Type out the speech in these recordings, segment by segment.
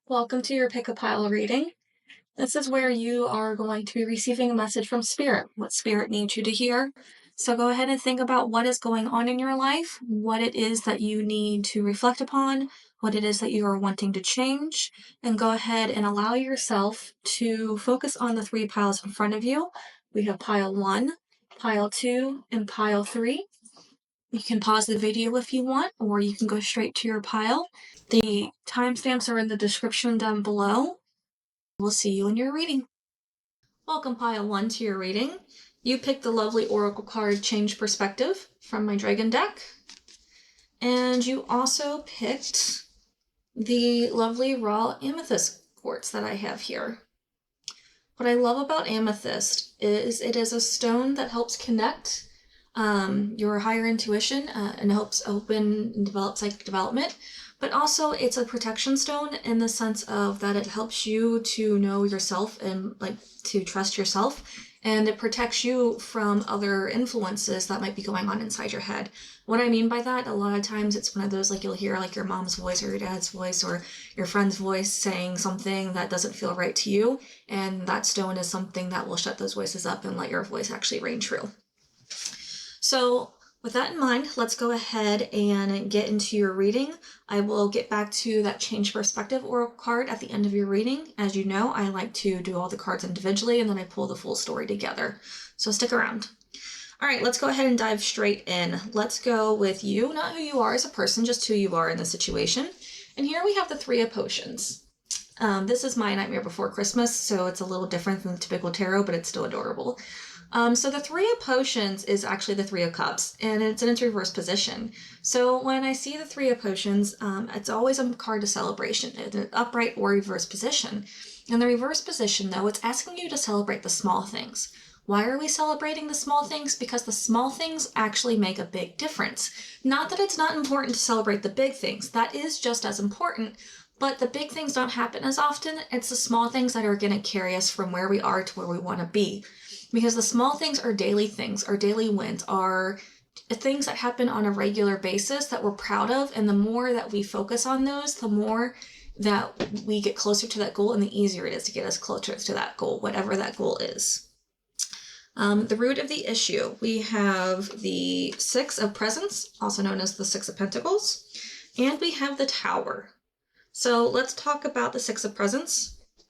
Welcome to your Pick a Pile reading. This is where you are going to be receiving a message from Spirit, what Spirit needs you to hear. So go ahead and think about what is going on in your life, what it is that you need to reflect upon, what it is that you are wanting to change, and go ahead and allow yourself to focus on the 3 piles in front of you. We have pile 1, pile 2, and pile 3. You can pause the video if you want, or you can go straight to your pile. The timestamps are in the description down below. We'll see you in your reading. Welcome, pile 1, to your reading. You picked the lovely oracle card Change Perspective from my dragon deck. And you also picked the lovely raw amethyst quartz that I have here. What I love about amethyst is it is a stone that helps connect your higher intuition and helps open and develop psychic development, but also it's a protection stone in the sense of that it helps you to know yourself and to trust yourself, and it protects you from other influences that might be going on inside your head. What I mean by that, a lot of times it's one of those you'll hear your mom's voice or your dad's voice or your friend's voice saying something that doesn't feel right to you, and that stone is something that will shut those voices up and let your voice actually reign true. So with that in mind, let's go ahead and get into your reading. I will get back to that Change Perspective oracle card at the end of your reading. As you know, I like to do all the cards individually and then I pull the full story together. So stick around. All right, let's go ahead and dive straight in. Let's go with you, not who you are as a person, just who you are in the situation. And here we have the 3 of Potions. This is my Nightmare Before Christmas, so it's a little different than the typical tarot, but it's still adorable. So the 3 of Potions is actually the 3 of Cups, and it's in its reverse position. So when I see the 3 of Potions, it's always a card of celebration, an upright or reverse position. In the reverse position, though, it's asking you to celebrate the small things. Why are we celebrating the small things? Because the small things actually make a big difference. Not that it's not important to celebrate the big things. That is just as important. But the big things don't happen as often. It's the small things that are going to carry us from where we are to where we want to be. Because the small things are daily things, our daily wins, are things that happen on a regular basis that we're proud of. And the more that we focus on those, the more that we get closer to that goal and the easier it is to get us closer to that goal, whatever that goal is. The root of the issue, we have the 6 of Presents, also known as the 6 of Pentacles, and we have the Tower. So let's talk about the 6 of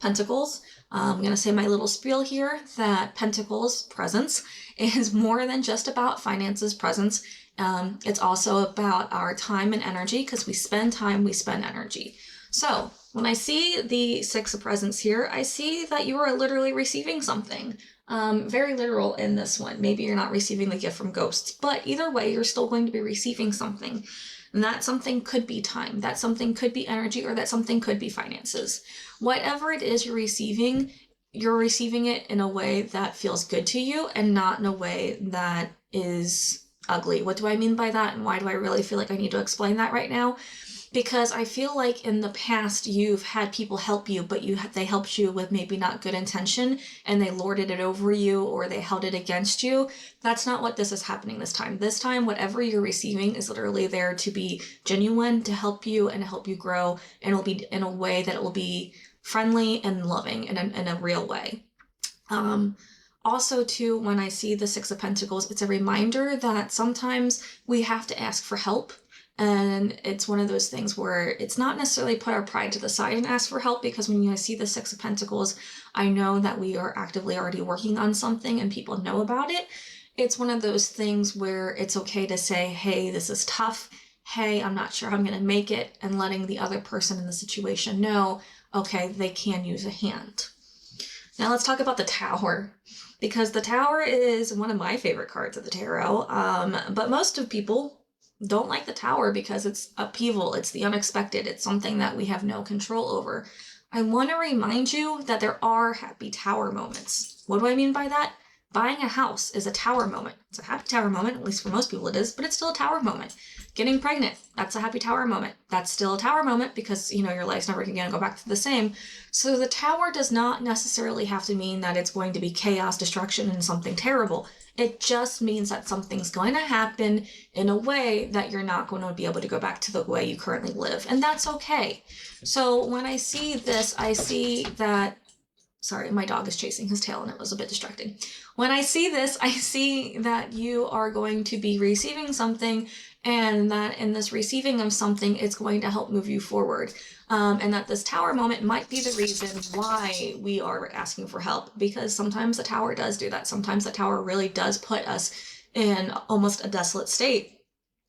Pentacles. I'm going to say my little spiel here that Pentacles, presence, is more than just about finances, presence. It's also about our time and energy, because we spend time, we spend energy. So when I see the 6 of Presents here, I see that you are literally receiving something. Very literal in this one. Maybe you're not receiving the gift from ghosts, but either way, you're still going to be receiving something. And that something could be time, that something could be energy, or that something could be finances. Whatever it is you're receiving it in a way that feels good to you and not in a way that is ugly. What do I mean by that, and why do I really feel like I need to explain that right now? Because I feel like in the past you've had people help you, but they helped you with maybe not good intention, and they lorded it over you or they held it against you. That's not what this is happening this time. This time, whatever you're receiving is literally there to be genuine, to help you and to help you grow, and it'll be in a way that it will be friendly and loving in a real way. Also, too, when I see the 6 of Pentacles, it's a reminder that sometimes we have to ask for help. And it's one of those things where it's not necessarily put our pride to the side and ask for help, because when I see the 6 of Pentacles, I know that we are actively already working on something and people know about it. It's one of those things where it's okay to say, hey, this is tough. Hey, I'm not sure how I'm going to make it. And letting the other person in the situation know, okay, they can use a hand. Now let's talk about the Tower, because the Tower is one of my favorite cards of the tarot. But most of people don't like the Tower because it's upheaval, it's the unexpected, it's something that we have no control over. I want to remind you that there are happy Tower moments. What do I mean by that? Buying a house is a tower moment. It's a happy tower moment, at least for most people it is, but it's still a tower moment. Getting pregnant, that's a happy tower moment. That's still a tower moment because, your life's never going to go back to the same. So the tower does not necessarily have to mean that it's going to be chaos, destruction, and something terrible. It just means that something's going to happen in a way that you're not going to be able to go back to the way you currently live. And that's okay. So when I see this, I see that, sorry, my dog is chasing his tail and it was a bit distracting. When I see this, I see that you are going to be receiving something, and that in this receiving of something, it's going to help move you forward. And that this tower moment might be the reason why we are asking for help, because sometimes the tower does do that. Sometimes the tower really does put us in almost a desolate state,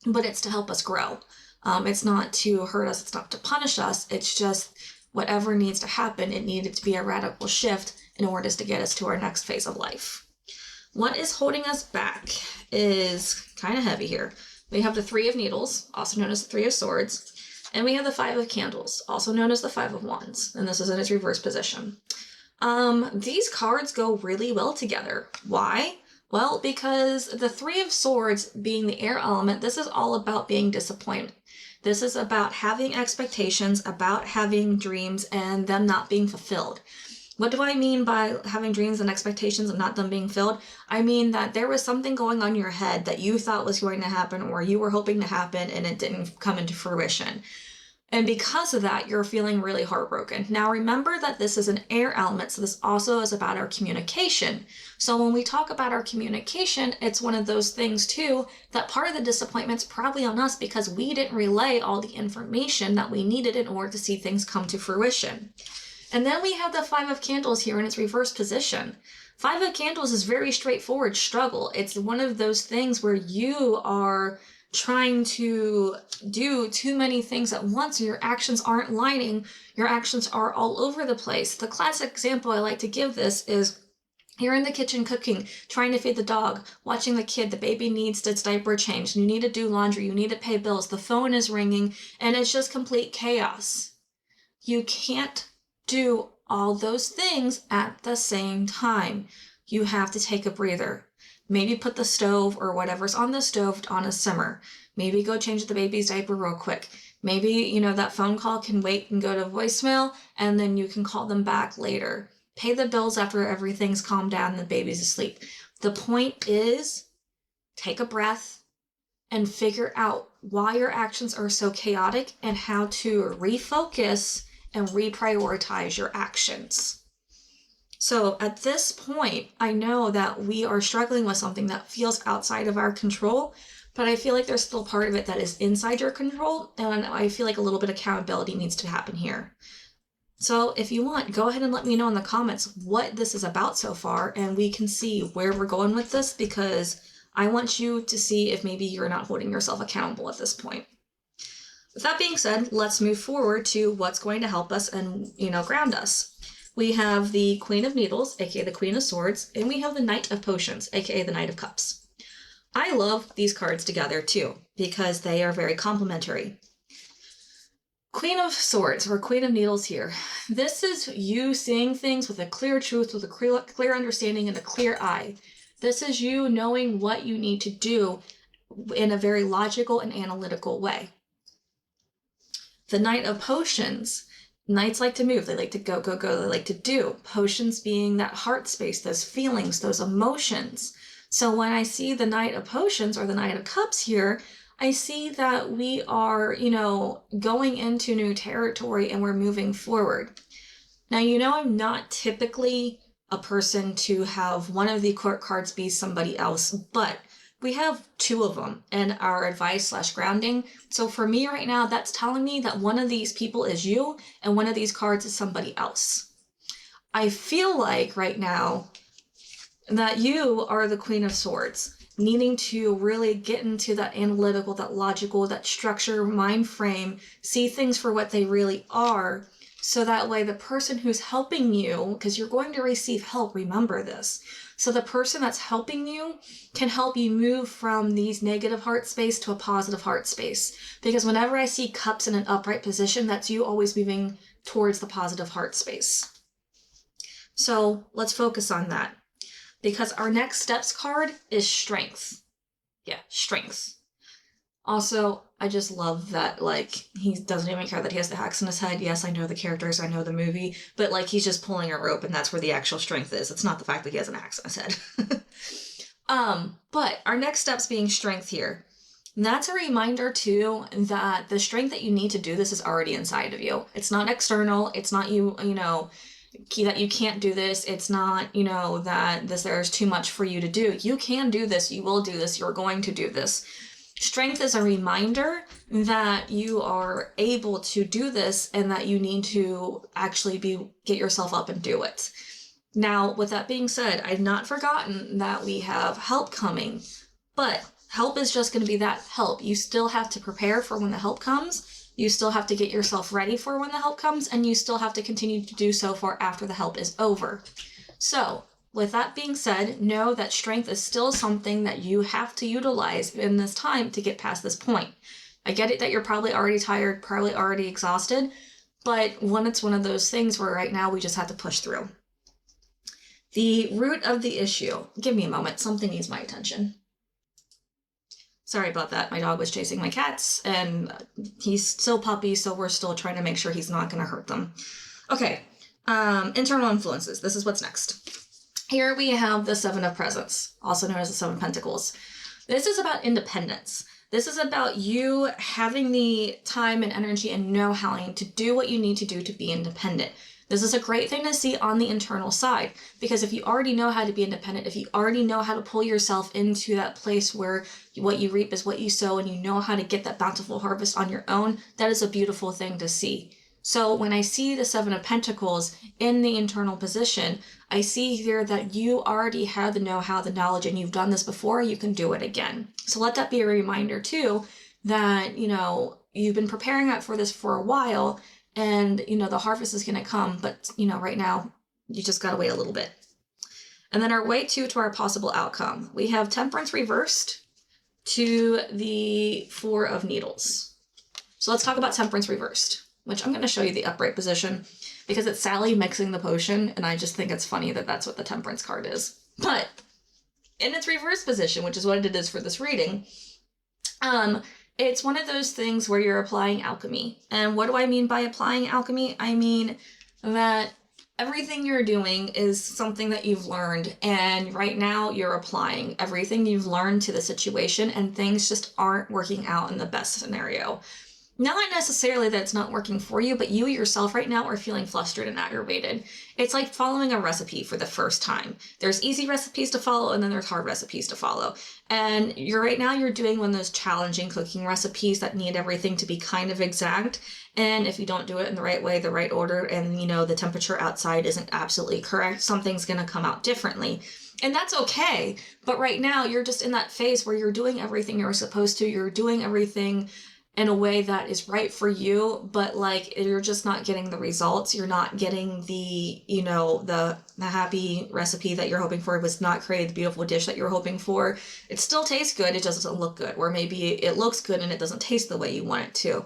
but it's to help us grow. It's not to hurt us. It's not to punish us. It's just whatever needs to happen. It needed to be a radical shift in order to get us to our next phase of life. What is holding us back is kind of heavy here. We have the Three of Needles, also known as the Three of Swords, and we have the Five of Candles, also known as the Five of Wands, and this is in its reverse position. These cards go really well together. Why? Well, because the Three of Swords being the air element, this is all about being disappointed. This is about having expectations, about having dreams, and them not being fulfilled. What do I mean by having dreams and expectations and not them being filled? I mean that there was something going on in your head that you thought was going to happen, or you were hoping to happen, and it didn't come into fruition. And because of that, you're feeling really heartbroken. Now remember that this is an air element, so this also is about our communication. So when we talk about our communication, it's one of those things too, that part of the disappointment's probably on us because we didn't relay all the information that we needed in order to see things come to fruition. And then we have the Five of Candles here in its reverse position. Five of Candles is very straightforward struggle. It's one of those things where you are trying to do too many things at once and your actions aren't lining. Your actions are all over the place. The classic example I like to give this is you're in the kitchen cooking, trying to feed the dog, watching the kid, the baby needs its diaper changed, you need to do laundry, you need to pay bills, the phone is ringing, and it's just complete chaos. You can't do all those things at the same time. You have to take a breather. Maybe put the stove or whatever's on the stove on a simmer. Maybe go change the baby's diaper real quick. Maybe, that phone call can wait and go to voicemail, and then you can call them back later. Pay the bills after everything's calmed down and the baby's asleep. The point is, take a breath and figure out why your actions are so chaotic and how to refocus and reprioritize your actions. So at this point, I know that we are struggling with something that feels outside of our control, but I feel like there's still part of it that is inside your control, and I feel like a little bit of accountability needs to happen here. So if you want, go ahead and let me know in the comments what this is about so far, and we can see where we're going with this, because I want you to see if maybe you're not holding yourself accountable at this point. With that being said, let's move forward to what's going to help us and, ground us. We have the Queen of Needles, aka the Queen of Swords, and we have the Knight of Potions, aka the Knight of Cups. I love these cards together too, because they are very complementary. Queen of Swords, or Queen of Needles here. This is you seeing things with a clear truth, with a clear understanding and a clear eye. This is you knowing what you need to do in a very logical and analytical way. The Knight of Potions. Knights like to move. They like to go, go, go. They like to do. Potions being that heart space, those feelings, those emotions. So when I see the Knight of Potions or the Knight of Cups here, I see that we are, going into new territory and we're moving forward. Now, I'm not typically a person to have one of the court cards be somebody else, but we have two of them in our advice/grounding. So for me right now, that's telling me that one of these people is you and one of these cards is somebody else. I feel like right now that you are the Queen of Swords, needing to really get into that analytical, that logical, that structure, mind frame, see things for what they really are. So that way the person who's helping you, because you're going to receive help, remember this. So the person that's helping you can help you move from these negative heart space to a positive heart space. Because whenever I see cups in an upright position, that's you always moving towards the positive heart space. So let's focus on that. because our next steps card is strength. Yeah, strength. Also, I just love that, like, he doesn't even care that he has the hacks in his head. Yes, I know the characters, I know the movie, but, like, he's just pulling a rope, and that's where the actual strength is. It's not the fact that he has an axe in his head. But our next steps being strength here. And that's a reminder, too, that the strength that you need to do this is already inside of you. It's not external. It's not that you can't do this. It's not, that there's too much for you to do. You can do this. You will do this. You're going to do this. Strength is a reminder that you are able to do this and that you need to actually get yourself up and do it. Now, with that being said, I've not forgotten that we have help coming, but help is just going to be that help. You still have to prepare for when the help comes. You still have to get yourself ready for when the help comes, and you still have to continue to do so for after the help is over. So, with that being said, know that strength is still something that you have to utilize in this time to get past this point. I get it that you're probably already tired, probably already exhausted, but when it's one of those things where right now we just have to push through. The root of the issue. Give me a moment. Something needs my attention. Sorry about that. My dog was chasing my cats, and he's still puppy, so we're still trying to make sure he's not going to hurt them. Okay. Internal influences. This is what's next. Here we have the Seven of Presents, also known as the Seven of Pentacles. This is about independence. This is about you having the time and energy and know-how to do what you need to do to be independent. This is a great thing to see on the internal side, because if you already know how to be independent, if you already know how to pull yourself into that place where what you reap is what you sow, and you know how to get that bountiful harvest on your own, that is a beautiful thing to see. So when I see the Seven of Pentacles in the internal position, I see here that you already have the know-how, the knowledge, and you've done this before, you can do it again. So let that be a reminder too, that, you've been preparing for this for a while, and, the harvest is going to come, but, right now, you just got to wait a little bit. And then our way to our possible outcome. We have Temperance reversed to the Four of Needles. So let's talk about Temperance reversed, which I'm going to show you the upright position because it's Sally mixing the potion, and I just think it's funny that that's what the Temperance card is. But in its reverse position, which is what it is for this reading, it's one of those things where you're applying alchemy. And what do I mean by applying alchemy? I mean that everything you're doing is something that you've learned, and right now you're applying everything you've learned to the situation, and things just aren't working out in the best scenario. Not necessarily that it's not working for you, but you yourself right now are feeling flustered and aggravated. It's like following a recipe for the first time. There's easy recipes to follow, and then there's hard recipes to follow. And you're doing one of those challenging cooking recipes that need everything to be kind of exact. And if you don't do it in the right way, the right order, and the temperature outside isn't absolutely correct, something's going to come out differently. And that's okay. But right now you're just in that phase where you're doing everything you're supposed to. You're doing everything in a way that is right for you, but you're just not getting the results. You're not getting the happy recipe that you're hoping for. It was not created the beautiful dish that you're hoping for. It still tastes good, it just doesn't look good. Or maybe it looks good and it doesn't taste the way you want it to.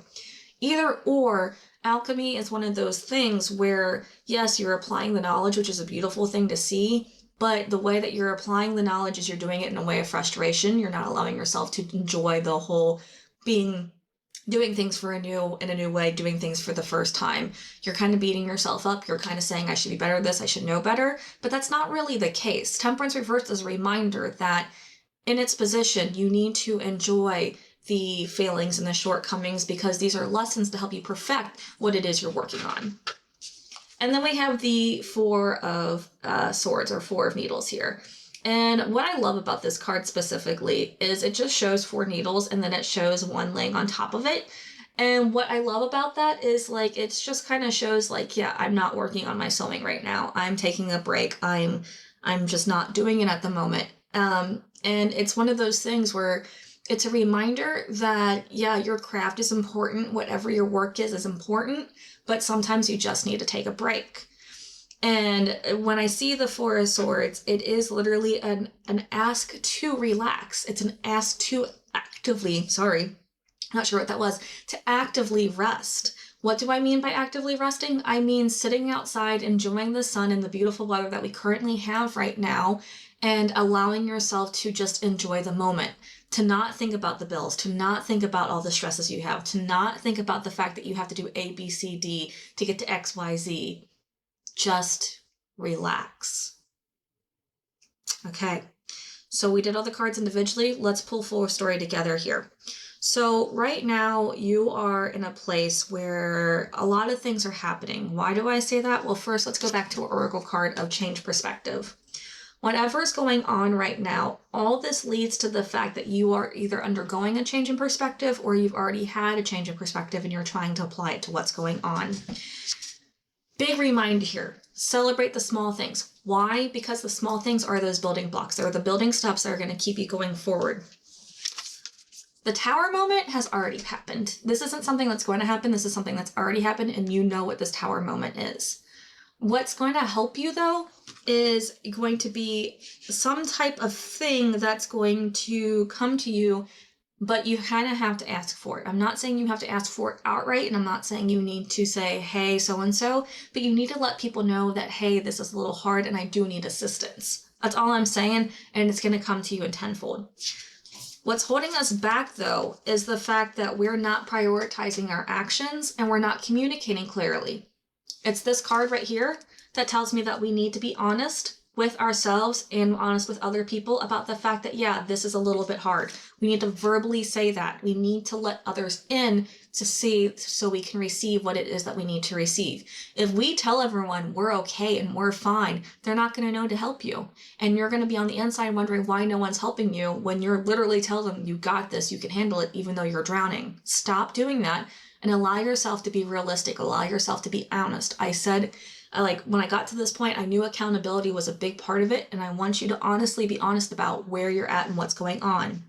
Either or, alchemy is one of those things where, yes, you're applying the knowledge, which is a beautiful thing to see, but the way that you're applying the knowledge is you're doing it in a way of frustration. You're not allowing yourself to enjoy the whole doing things in a new way, doing things for the first time. You're kind of beating yourself up. You're kind of saying, I should be better at this, I should know better. But that's not really the case. Temperance reversed is a reminder that in its position, you need to enjoy the failings and the shortcomings, because these are lessons to help you perfect what it is you're working on. And then we have the Four of Swords, or Four of Needles here. And what I love about this card specifically is it just shows 4 needles, and then it shows one laying on top of it. And what I love about that is it's just kind of shows yeah, I'm not working on my sewing right now. I'm taking a break. I'm just not doing it at the moment. And it's one of those things where it's a reminder that, yeah, your craft is important. Whatever your work is important, but sometimes you just need to take a break. And when I see the Four of Swords, it is literally an ask to relax. It's an ask to actively, not sure what that was, to actively rest. What do I mean by actively resting? I mean sitting outside, enjoying the sun and the beautiful weather that we currently have right now, and allowing yourself to just enjoy the moment, to not think about the bills, to not think about all the stresses you have, to not think about the fact that you have to do A, B, C, D to get to X, Y, Z. Just relax. Okay, so we did all the cards individually. Let's pull full story together here. So right now you are in a place where a lot of things are happening. Why do I say that? Well, first let's go back to our Oracle card of change perspective. Whatever's going on right now, all this leads to the fact that you are either undergoing a change in perspective or you've already had a change in perspective and you're trying to apply it to what's going on. Big reminder here, celebrate the small things. Why? Because the small things are those building blocks. They're the building steps that are going to keep you going forward. The tower moment has already happened. This isn't something that's going to happen. This is something that's already happened, and you know what this tower moment is. What's going to help you, though, is going to be some type of thing that's going to come to you, but you kind of have to ask for it. I'm not saying you have to ask for it outright, and I'm not saying you need to say, hey, so-and-so, but you need to let people know that, hey, this is a little hard and I do need assistance. That's all I'm saying, and it's going to come to you in tenfold. What's holding us back, though, is the fact that we're not prioritizing our actions and we're not communicating clearly. It's this card right here that tells me that we need to be honest with ourselves and honest with other people about the fact that, yeah, this is a little bit hard. We need to verbally say that. We need to let others in to see so we can receive what it is that we need to receive. If we tell everyone we're okay and we're fine, they're not going to know to help you. And you're going to be on the inside wondering why no one's helping you when you're literally telling them you got this, you can handle it, even though you're drowning. Stop doing that and allow yourself to be realistic. Allow yourself to be honest. I said, when I got to this point, I knew accountability was a big part of it, and I want you to honestly be honest about where you're at and what's going on.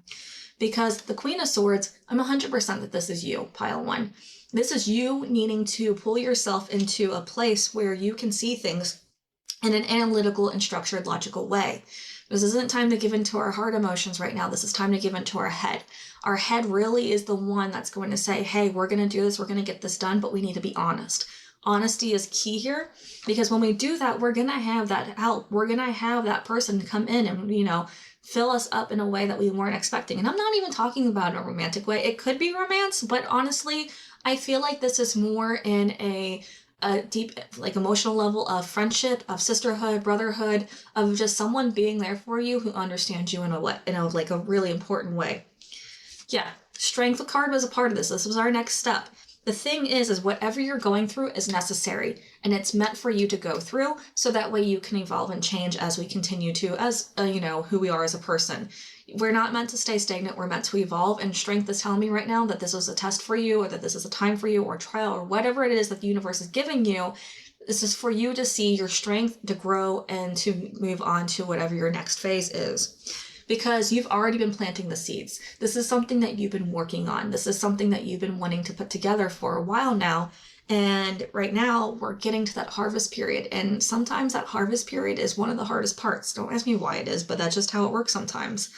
Because the Queen of Swords, I'm 100% that this is you, pile one. This is you needing to pull yourself into a place where you can see things in an analytical and structured, logical way. This isn't time to give into our heart emotions right now. This is time to give into our head. Our head really is the one that's going to say, hey, we're going to do this, we're going to get this done, but we need to be honest. Honesty is key here, because when we do that, we're going to have that help. We're going to have that person come in and, fill us up in a way that we weren't expecting. And I'm not even talking about in a romantic way. It could be romance, but honestly, I feel like this is more in a deep, emotional level of friendship, of sisterhood, brotherhood, of just someone being there for you who understands you in a really important way. Yeah, Strength card was a part of this. This was our next step. The thing is whatever you're going through is necessary, and it's meant for you to go through, so that way you can evolve and change as we continue to, who we are as a person. We're not meant to stay stagnant, we're meant to evolve, and Strength is telling me right now that this is a test for you, or that this is a time for you, or a trial, or whatever it is that the universe is giving you. This is for you to see your strength, to grow, and to move on to whatever your next phase is. Because you've already been planting the seeds. This is something that you've been working on. This is something that you've been wanting to put together for a while now. And right now we're getting to that harvest period. And sometimes that harvest period is one of the hardest parts. Don't ask me why it is, but that's just how it works sometimes.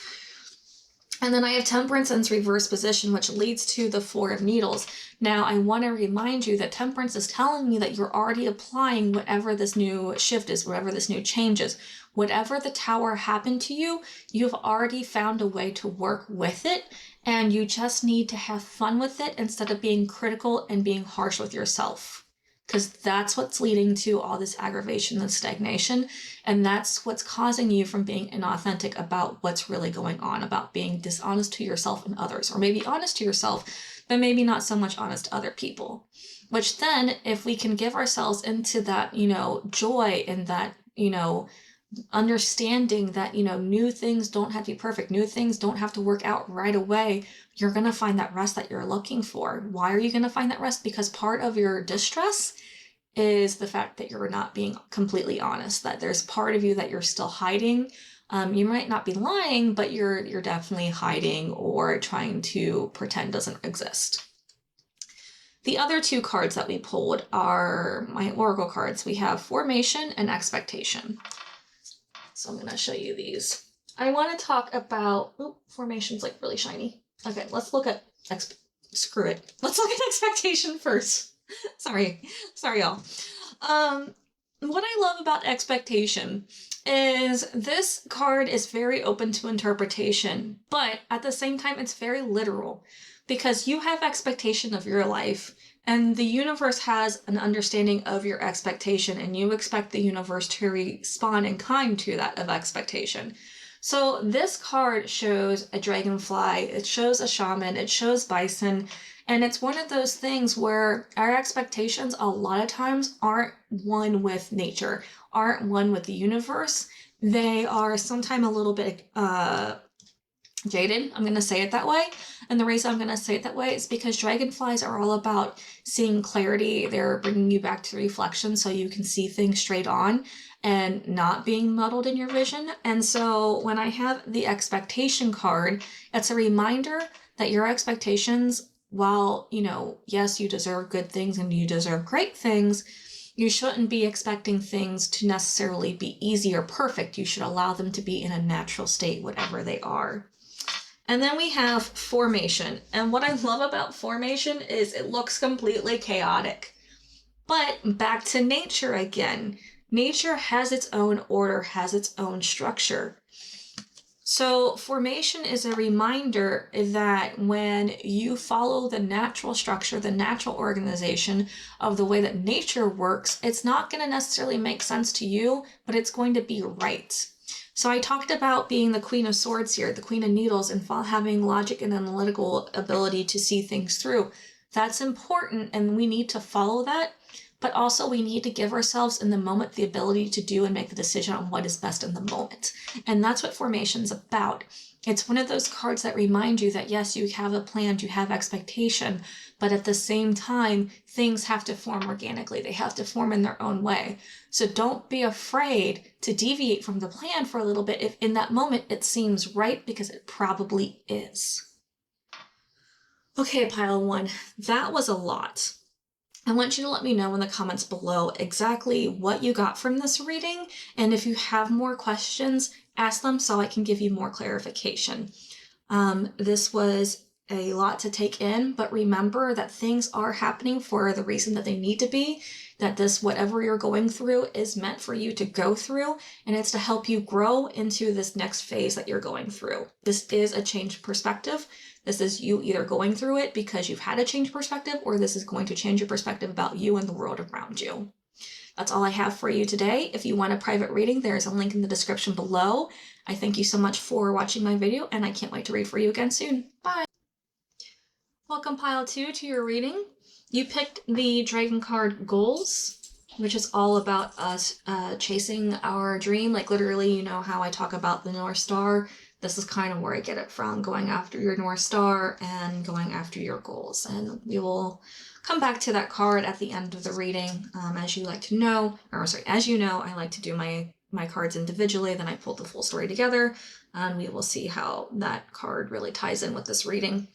And then I have Temperance in its reverse position, which leads to the Four of Needles. Now, I want to remind you that Temperance is telling me that you're already applying whatever this new shift is, whatever this new change is. Whatever the Tower happened to you, you've already found a way to work with it, and you just need to have fun with it instead of being critical and being harsh with yourself. Because that's what's leading to all this aggravation and stagnation, and that's what's causing you from being inauthentic about what's really going on, about being dishonest to yourself and others, or maybe honest to yourself, but maybe not so much honest to other people. Which then, if we can give ourselves into that, joy and that, understanding that, new things don't have to be perfect, new things don't have to work out right away, you're going to find that rest that you're looking for. Why are you going to find that rest? Because part of your distress is the fact that you're not being completely honest, that there's part of you that you're still hiding. You might not be lying, but you're definitely hiding or trying to pretend doesn't exist. The other two cards that we pulled are my Oracle cards. We have Formation and Expectation. So I'm going to show you these. I want to talk about, Formation's really shiny. Okay, let's look at, screw it. Let's look at Expectation first. Sorry y'all. what I love about expectation is this card is very open to interpretation, but at the same time, it's very literal because you have expectation of your life and the universe has an understanding of your expectation and you expect the universe to respond in kind to that of expectation. So this card shows a dragonfly, it shows a shaman, it shows bison, and it's one of those things where our expectations a lot of times aren't one with nature, aren't one with the universe. They are sometimes a little bit jaded. I'm going to say it that way. And the reason I'm going to say it that way is because dragonflies are all about seeing clarity. They're bringing you back to reflection so you can see things straight on and not being muddled in your vision. And so when I have the expectation card, it's a reminder that your expectations, while, yes, you deserve good things and you deserve great things, you shouldn't be expecting things to necessarily be easy or perfect. You should allow them to be in a natural state, whatever they are. And then we have formation. And what I love about formation is it looks completely chaotic. But back to nature again. Nature has its own order, has its own structure. So formation is a reminder that when you follow the natural structure, the natural organization of the way that nature works, it's not going to necessarily make sense to you, but it's going to be right. So I talked about being the Queen of Swords here, the Queen of Needles, and having logic and analytical ability to see things through. That's important, and we need to follow that. But also we need to give ourselves in the moment the ability to do and make the decision on what is best in the moment. And that's what formation's about. It's one of those cards that remind you that yes, you have a plan, you have expectation, but at the same time, things have to form organically. They have to form in their own way. So don't be afraid to deviate from the plan for a little bit if in that moment it seems right, because it probably is. Okay, pile one, that was a lot. I want you to let me know in the comments below exactly what you got from this reading, and if you have more questions, ask them so I can give you more clarification. This was a lot to take in, but remember that things are happening for the reason that they need to be, that this, whatever you're going through, is meant for you to go through, and it's to help you grow into this next phase that you're going through. This is a changed perspective. This is you either going through it because you've had a changed perspective, or this is going to change your perspective about you and the world around you. That's all I have for you today. If you want a private reading, there's a link in the description below. I thank you so much for watching my video, and I can't wait to read for you again soon. Bye! Welcome pile 2 to your reading. You picked the Dragon card Goals, which is all about us chasing our dream. Like literally, you know how I talk about the North Star? This is kind of where I get it from, going after your North Star and going after your goals. And we will come back to that card at the end of the reading. As you know, I like to do my cards individually, then I pull the full story together, and we will see how that card really ties in with this reading.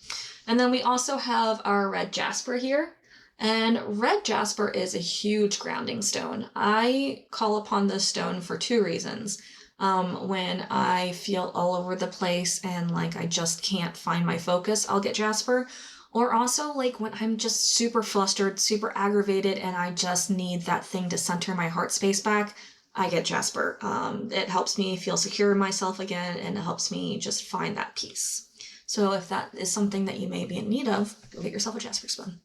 And then we also have our red jasper here. And red jasper is a huge grounding stone. I call upon this stone for 2 reasons. When I feel all over the place and like I just can't find my focus, I'll get jasper. Or also like when I'm just super flustered, super aggravated, and I just need that thing to center my heart space back, I get jasper. It helps me feel secure in myself again, and it helps me just find that peace. So if that is something that you may be in need of, go get yourself a jasper stone.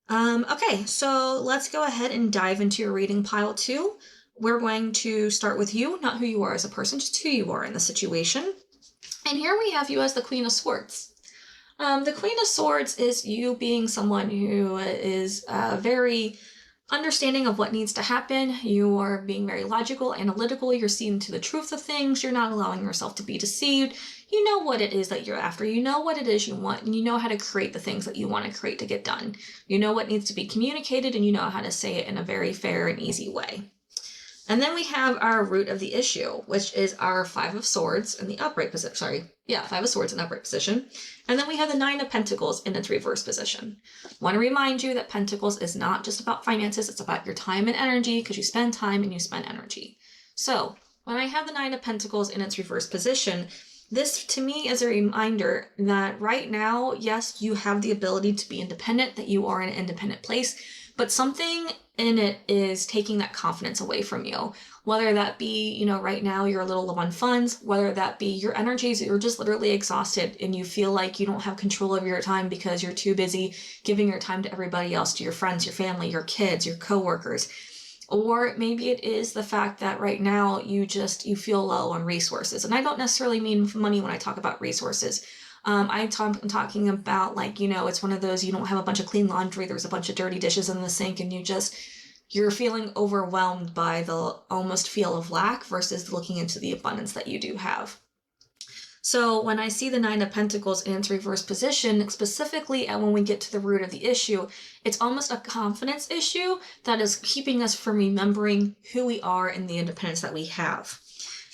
Okay, so let's go ahead and dive into your reading pile 2. We're going to start with you, not who you are as a person, just who you are in the situation. And here we have you as the Queen of Swords. The Queen of Swords is you being someone who is very understanding of what needs to happen. You are being very logical, analytical. You're seeing to the truth of things. You're not allowing yourself to be deceived. You know what it is that you're after. You know what it is you want, and you know how to create the things that you want to create to get done. You know what needs to be communicated, and you know how to say it in a very fair and easy way. And then we have our root of the issue, which is our 5 of Swords in the upright position. 5 of Swords in upright position. And then we have the 9 of Pentacles in its reverse position. I want to remind you that Pentacles is not just about finances, it's about your time and energy, because you spend time and you spend energy. So when I have the 9 of Pentacles in its reverse position, this to me is a reminder that right now, yes, you have the ability to be independent, that you are in an independent place, but something in it is taking that confidence away from you. Whether that be, you know, right now you're a little low on funds, whether that be your energies, you're just literally exhausted and you feel like you don't have control over your time because you're too busy giving your time to everybody else, to your friends, your family, your kids, your coworkers. Or maybe it is the fact that right now you feel low on resources. And I don't necessarily mean money when I talk about resources. I'm talking about, like, you know, it's one of those, you don't have a bunch of clean laundry, there's a bunch of dirty dishes in the sink, and you're feeling overwhelmed by the almost feel of lack versus looking into the abundance that you do have. So when I see the Nine of Pentacles in its reverse position, specifically and when we get to the root of the issue, it's almost a confidence issue that is keeping us from remembering who we are and the independence that we have.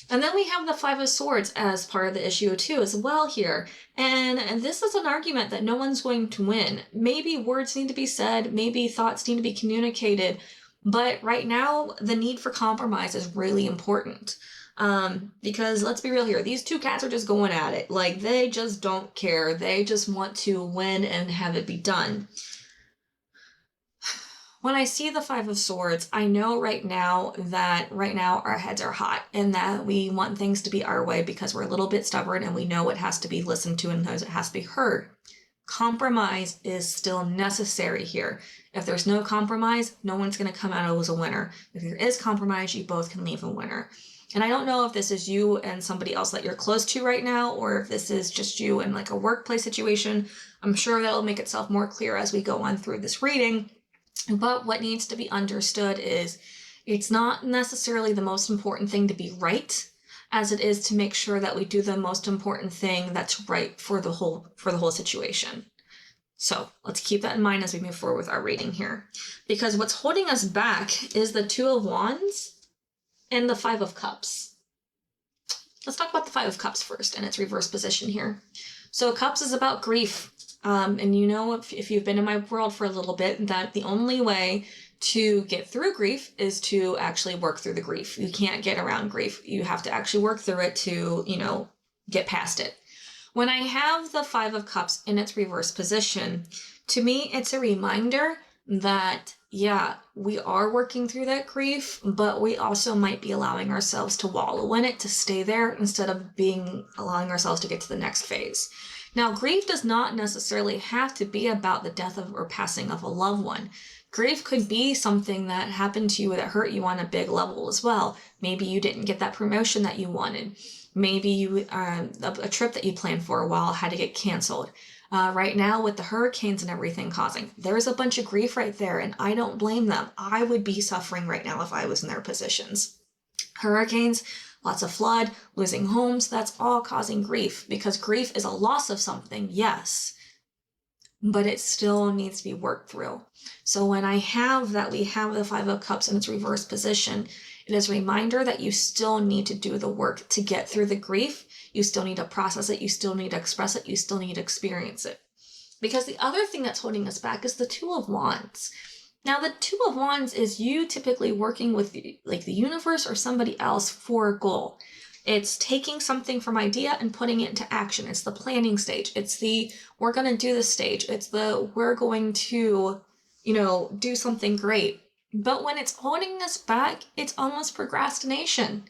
And then we have the Five of Swords as part of the issue too as well here. And this is an argument that no one's going to win. Maybe words need to be said, maybe thoughts need to be communicated, but right now the need for compromise is really important. Because let's be real here, these two cats are just going at it. Like, they just don't care. They just want to win and have it be done. When I see the Five of Swords, I know right now our heads are hot and that we want things to be our way because we're a little bit stubborn and we know it has to be listened to and knows it has to be heard. Compromise is still necessary here. If there's no compromise, no one's going to come out as a winner. If there is compromise, you both can leave a winner. And I don't know if this is you and somebody else that you're close to right now, or if this is just you in like a workplace situation. I'm sure that'll make itself more clear as we go on through this reading. But what needs to be understood is it's not necessarily the most important thing to be right, as it is to make sure that we do the most important thing that's right for the whole situation. So let's keep that in mind as we move forward with our reading here. Because what's holding us back is the Two of Wands and the Five of Cups. Let's talk about the Five of Cups first in its reverse position here. So Cups is about grief. And you know, if you've been in my world for a little bit, that the only way to get through grief is to actually work through the grief. You can't get around grief. You have to actually work through it to, you know, get past it. When I have the Five of Cups in its reverse position, to me, it's a reminder that, yeah, we are working through that grief, but we also might be allowing ourselves to wallow in it, to stay there instead of allowing ourselves to get to the next phase. Now, grief does not necessarily have to be about the death of or passing of a loved one. Grief could be something that happened to you that hurt you on a big level as well. Maybe you didn't get that promotion that you wanted. Maybe a trip that you planned for a while had to get canceled. Right now with the hurricanes and everything causing, there's a bunch of grief right there, and I don't blame them. I would be suffering right now if I was in their positions. Hurricanes, lots of flood, losing homes, that's all causing grief, because grief is a loss of something, yes, but it still needs to be worked through. So when we have the Five of Cups in its reverse position, it is a reminder that you still need to do the work to get through the grief. You still need to process it. You still need to express it. You still need to experience it. Because the other thing that's holding us back is the Two of Wands. Now, the Two of Wands is you typically working with the universe or somebody else for a goal. It's taking something from idea and putting it into action. It's the planning stage. It's the we're going to do this stage. It's the we're going to, do something great. But when it's holding us back, it's almost procrastination.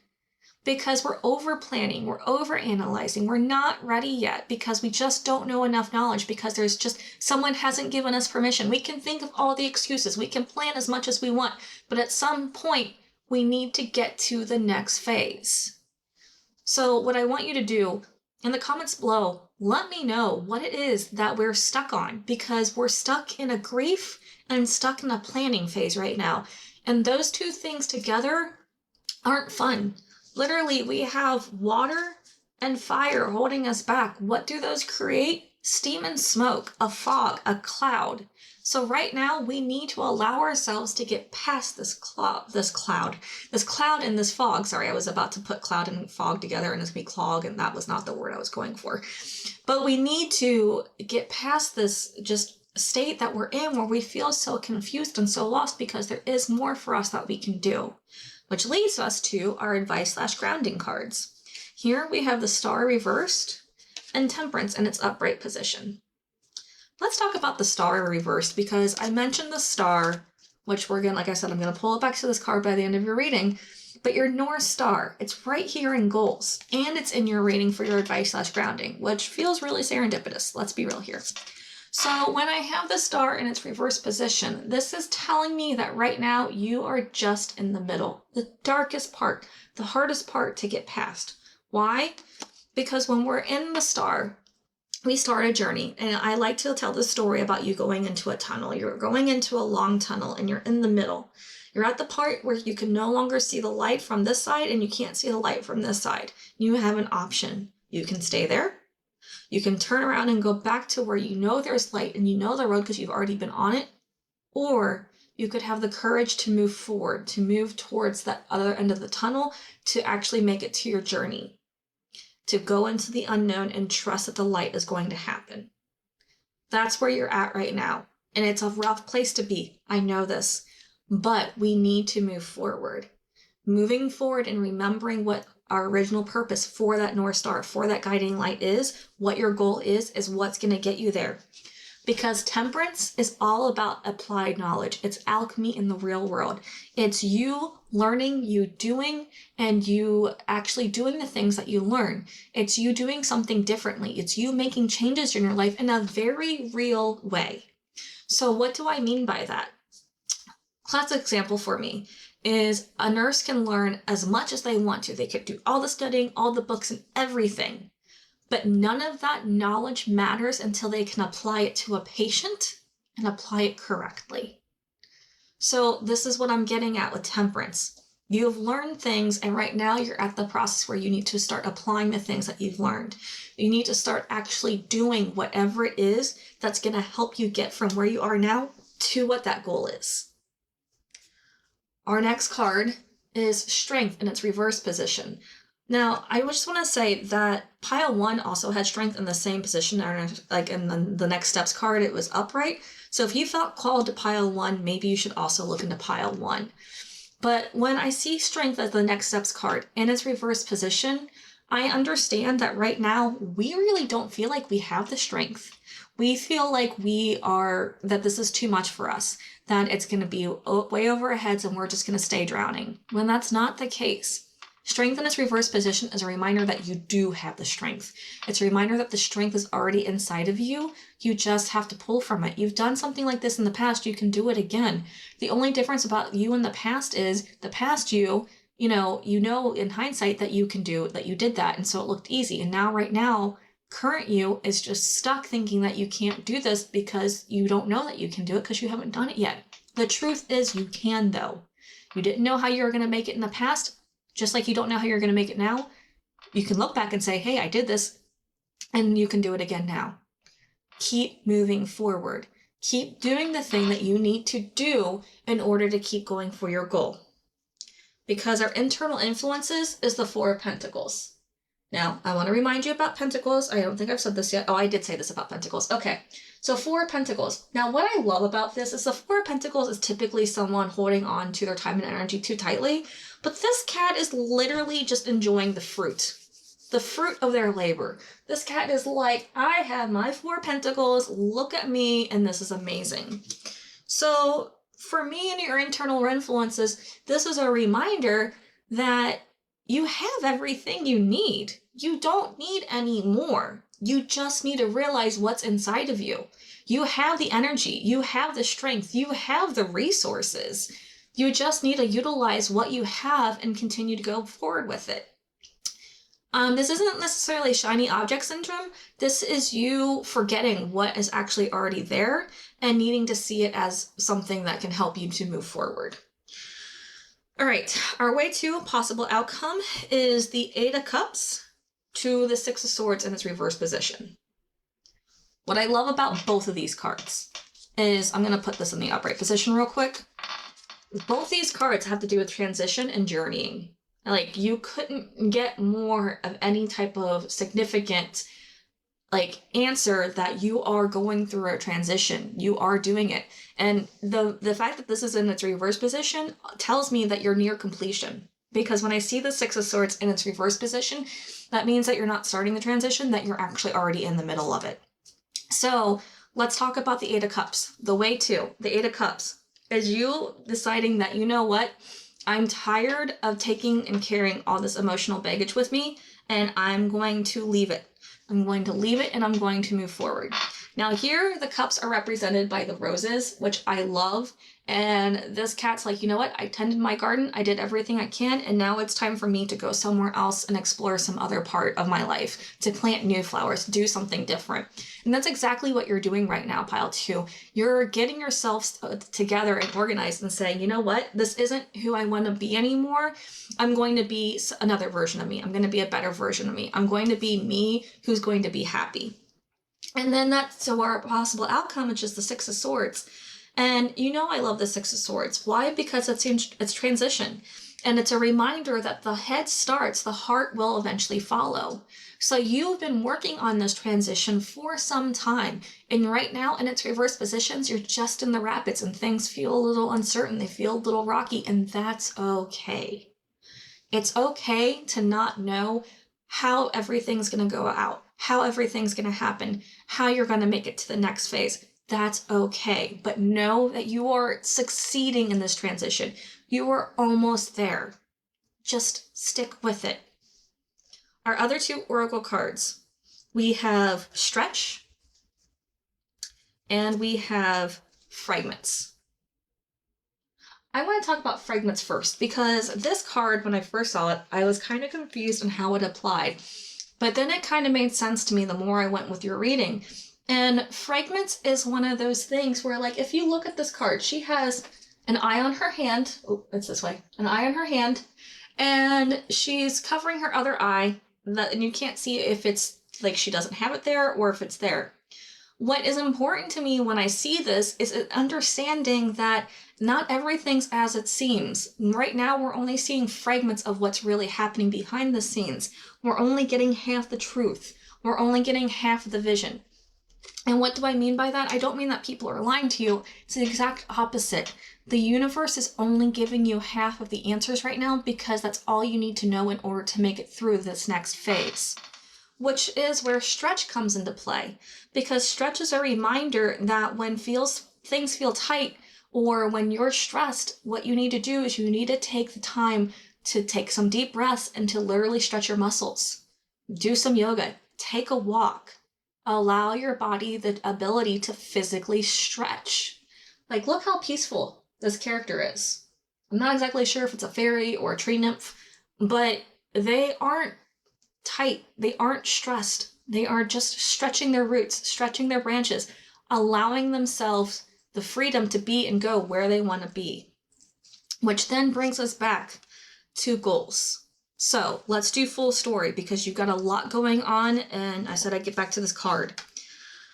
Because we're over planning, we're over analyzing, we're not ready yet because we just don't know enough knowledge, because someone hasn't given us permission. We can think of all the excuses, we can plan as much as we want, but at some point we need to get to the next phase. So what I want you to do in the comments below, let me know what it is that we're stuck on, because we're stuck in a grief and stuck in a planning phase right now. And those two things together aren't fun. Literally, we have water and fire holding us back. What do those create? Steam and smoke, a fog, a cloud. So right now, we need to allow ourselves to get past this cloud and this fog. Sorry, I was about to put cloud and fog together and it's be clog, and that was not the word I was going for. But we need to get past this just state that we're in where we feel so confused and so lost, because there is more for us that we can do. Which leads us to our advice/grounding cards. Here we have the Star reversed and Temperance in its upright position. Let's talk about the Star reversed, because I mentioned the Star which we're going to, like I said, I'm going to pull it back to this card by the end of your reading. But your North Star, it's right here in goals, and it's in your reading for your advice/grounding, which feels really serendipitous. Let's be real here. So when I have the star in its reverse position, this is telling me that right now you are just in the middle, the darkest part, the hardest part to get past. Why? Because when we're in the star, we start a journey, and I like to tell the story about you going into a tunnel. You're going into a long tunnel, and you're in the middle. You're at the part where you can no longer see the light from this side, and you can't see the light from this side. You have an option. You can stay there. You can turn around and go back to where you know there's light and you know the road because you've already been on it. Or you could have the courage to move forward, to move towards that other end of the tunnel, to actually make it to your journey, to go into the unknown and trust that the light is going to happen. That's where you're at right now. And it's a rough place to be. I know this. But we need to move forward. Moving forward and remembering what our original purpose for that North Star, for that guiding light is, what your goal is what's going to get you there. Because temperance is all about applied knowledge. It's alchemy in the real world. It's you learning, you doing, and you actually doing the things that you learn. It's you doing something differently. It's you making changes in your life in a very real way. So what do I mean by that? Classic example for me is a nurse can learn as much as they want to. They could do all the studying, all the books and everything. But none of that knowledge matters until they can apply it to a patient and apply it correctly. So this is what I'm getting at with temperance. You've learned things, and right now you're at the process where you need to start applying the things that you've learned. You need to start actually doing whatever it is that's going to help you get from where you are now to what that goal is. Our next card is Strength in its reverse position. Now, I just want to say that pile 1 also had Strength in the same position, like in the Next Steps card, it was upright. So if you felt called to pile 1, maybe you should also look into pile 1. But when I see Strength as the Next Steps card in its reverse position, I understand that right now we really don't feel like we have the strength. We feel like that this is too much for us, that it's going to be way over our heads and we're just going to stay drowning, when that's not the case. Strength in its reverse position is a reminder that you do have the strength. It's a reminder that the strength is already inside of you. You just have to pull from it. You've done something like this in the past. You can do it again. The only difference about you in the past is the past you know in hindsight that you did that. And so it looked easy. And now, right now, current you is just stuck thinking that you can't do this because you don't know that you can do it because you haven't done it yet. The truth is you can, though. You didn't know how you were going to make it in the past. Just like you don't know how you're going to make it now, you can look back and say, hey, I did this, and you can do it again now. Keep moving forward. Keep doing the thing that you need to do in order to keep going for your goal. Because our internal influences is the Four of Pentacles. Now, I want to remind you about Pentacles. I don't think I've said this yet. Oh, I did say this about Pentacles. Okay, so Four of Pentacles. Now, what I love about this is the Four of Pentacles is typically someone holding on to their time and energy too tightly. But this cat is literally just enjoying the fruit of their labor. This cat is like, I have my Four of Pentacles, look at me, and this is amazing. So for me and your internal influences, this is a reminder that you have everything you need. You don't need any more. You just need to realize what's inside of you. You have the energy, you have the strength, you have the resources. You just need to utilize what you have and continue to go forward with it. This isn't necessarily shiny object syndrome. This is you forgetting what is actually already there and needing to see it as something that can help you to move forward. All right, our way to a possible outcome is the Eight of Cups to the Six of Swords in its reverse position. What I love about both of these cards is, I'm going to put this in the upright position real quick. Both these cards have to do with transition and journeying. Like, you couldn't get more of any type of significant answer that you are going through a transition. You are doing it. And the fact that this is in its reverse position tells me that you're near completion. Because when I see the Six of Swords in its reverse position, that means that you're not starting the transition, that you're actually already in the middle of it. So let's talk about the Eight of Cups. The way to the Eight of Cups. is you deciding that, you know what, I'm tired of taking and carrying all this emotional baggage with me, and I'm going to leave it. I'm going to leave it and I'm going to move forward. Now here, the cups are represented by the roses, which I love. And this cat's like, you know what? I tended my garden. I did everything I can. And now it's time for me to go somewhere else and explore some other part of my life, to plant new flowers, do something different. And that's exactly what you're doing right now, pile two. You're getting yourself together and organized and saying, you know what? This isn't who I want to be anymore. I'm going to be another version of me. I'm going to be a better version of me. I'm going to be me who's going to be happy. And then that's our possible outcome, which is the Six of Swords. And you know I love the Six of Swords. Why? Because it's transition. And it's a reminder that the head starts, the heart will eventually follow. So you've been working on this transition for some time. And right now, in its reverse positions, you're just in the rapids and things feel a little uncertain. They feel a little rocky, and that's okay. It's okay to not know how everything's going to go out, how everything's going to happen, how you're going to make it to the next phase. That's okay. But know that you are succeeding in this transition. You are almost there. Just stick with it. Our other two oracle cards, we have Stretch and we have Fragments. I want to talk about fragments first, because this card, when I first saw it, I was kind of confused on how it applied. But then it kind of made sense to me the more I went with your reading. And fragments is one of those things where, like, if you look at this card, she has an eye on her hand. Oh, it's this way. An eye on her hand. And she's covering her other eye. And you can't see if it's like she doesn't have it there or if it's there. What is important to me when I see this is understanding that not everything's as it seems. Right now, we're only seeing fragments of what's really happening behind the scenes. We're only getting half the truth. We're only getting half the vision. And what do I mean by that? I don't mean that people are lying to you. It's the exact opposite. The universe is only giving you half of the answers right now because that's all you need to know in order to make it through this next phase. Which is where stretch comes into play, because stretch is a reminder that when things feel tight or when you're stressed, what you need to do is you need to take the time to take some deep breaths and to literally stretch your muscles. Do some yoga, take a walk, allow your body the ability to physically stretch. Like, look how peaceful this character is. I'm not exactly sure if it's a fairy or a tree nymph, but they aren't tight. They aren't stressed. They are just stretching their roots, stretching their branches, allowing themselves the freedom to be and go where they want to be. Which then brings us back to goals. So let's do full story, because you've got a lot going on, and I said I'd get back to this card.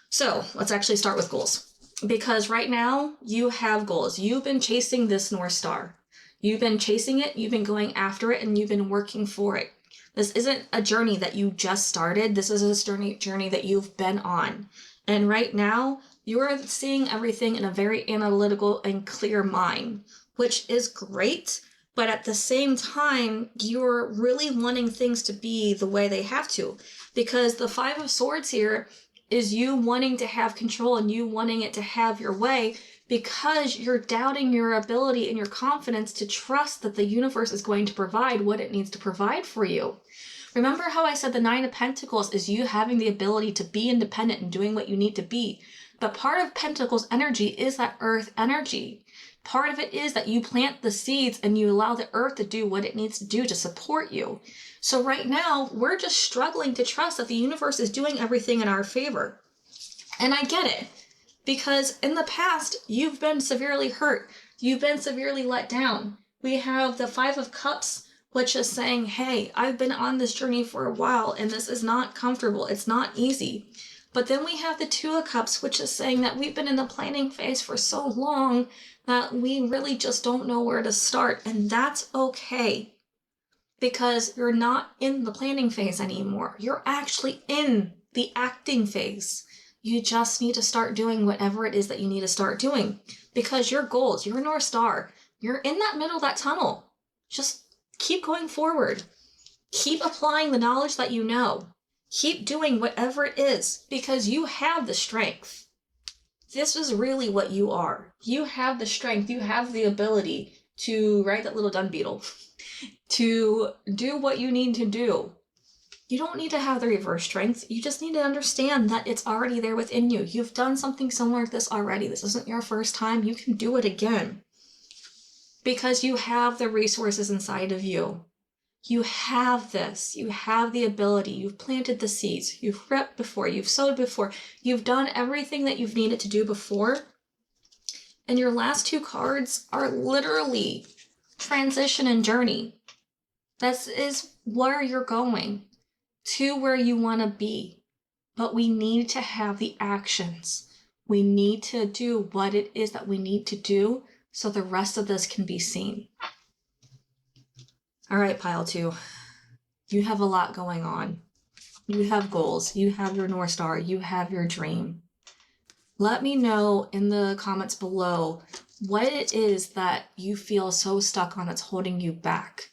So let's actually start with goals, because right now you have goals. You've been chasing this North Star. You've been chasing it, you've been going after it, and you've been working for it. This isn't a journey that you just started. This is a journey that you've been on. And right now, you're seeing everything in a very analytical and clear mind, which is great. But at the same time, you're really wanting things to be the way they have to. Because the Five of Swords here is you wanting to have control and you wanting it to have your way, because you're doubting your ability and your confidence to trust that the universe is going to provide what it needs to provide for you. Remember how I said the Nine of Pentacles is you having the ability to be independent and doing what you need to be. But part of Pentacles energy is that earth energy. Part of it is that you plant the seeds and you allow the earth to do what it needs to do to support you. So right now, we're just struggling to trust that the universe is doing everything in our favor. And I get it. Because in the past, you've been severely hurt. You've been severely let down. We have the Five of Cups, which is saying, hey, I've been on this journey for a while and this is not comfortable. It's not easy. But then we have the Two of Cups, which is saying that we've been in the planning phase for so long that we really just don't know where to start. And that's okay, because you're not in the planning phase anymore. You're actually in the acting phase. You just need to start doing whatever it is that you need to start doing, because your goals, your North Star, you're in that middle of that tunnel. Just keep going forward. Keep applying the knowledge that you know. Keep doing whatever it is, because you have the strength. this is really what you are. You have the strength, you have the ability to ride that little dung beetle, to do what you need to do. You don't need to have the reverse strength. You just need to understand that it's already there within you. You've done something similar to this already. This isn't your first time. You can do it again because you have the resources inside of you. You have this. You have the ability. You've planted the seeds. You've reaped before. You've sowed before. You've done everything that you've needed to do before. And your last two cards are literally transition and journey. This is where you're going, to where you want to be. But we need to have the actions. We need to do what it is that we need to do so the rest of this can be seen. All right, pile 2. You have a lot going on. You have goals. You have your North Star. You have your dream. Let me know in the comments below what it is that you feel so stuck on that's holding you back,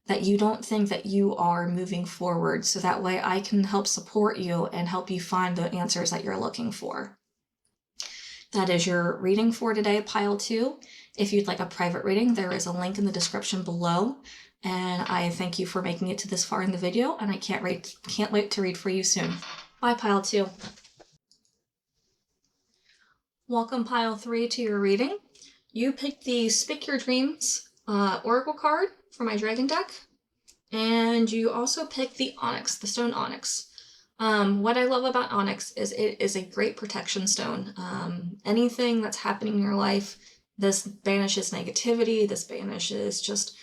that you don't think that you are moving forward, so that way I can help support you and help you find the answers that you're looking for. That is your reading for today, pile 2. If you'd like a private reading, there is a link in the description below. And I thank you for making it to this far in the video, and I can't wait to read for you soon. Bye, pile 2. Welcome, pile 3, to your reading. You picked the Speak Your Dreams Oracle card for my dragon deck, and you also picked the onyx, the stone onyx. What I love about onyx is it is a great protection stone. Anything that's happening in your life, this banishes negativity, this banishes just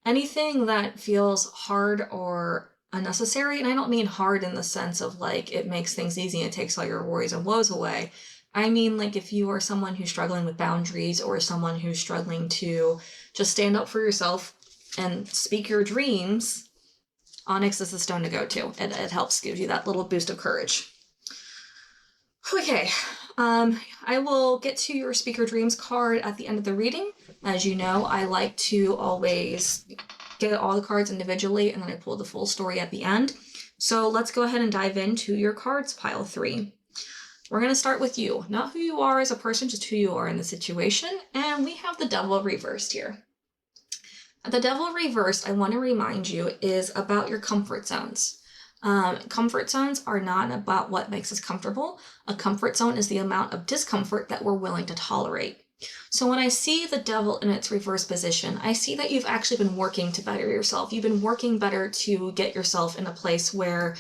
anything that feels hard or unnecessary. And I don't mean hard in the sense of like it makes things easy and it takes all your worries and woes away. I mean, like if you are someone who's struggling with boundaries or someone who's struggling to just stand up for yourself and speak your dreams, onyx is the stone to go to. It helps give you that little boost of courage. Okay, I will get to your Speak Your Dreams card at the end of the reading. As you know, I like to always get all the cards individually and then I pull the full story at the end. So let's go ahead and dive into your cards, pile 3. We're going to start with you, not who you are as a person, just who you are in the situation. And we have the Devil reversed here. The Devil reversed, I want to remind you, is about your comfort zones. Comfort zones are not about what makes us comfortable. A comfort zone is the amount of discomfort that we're willing to tolerate. So when I see the Devil in its reverse position, I see that you've actually been working to better yourself. You've been working better to get yourself in a place where,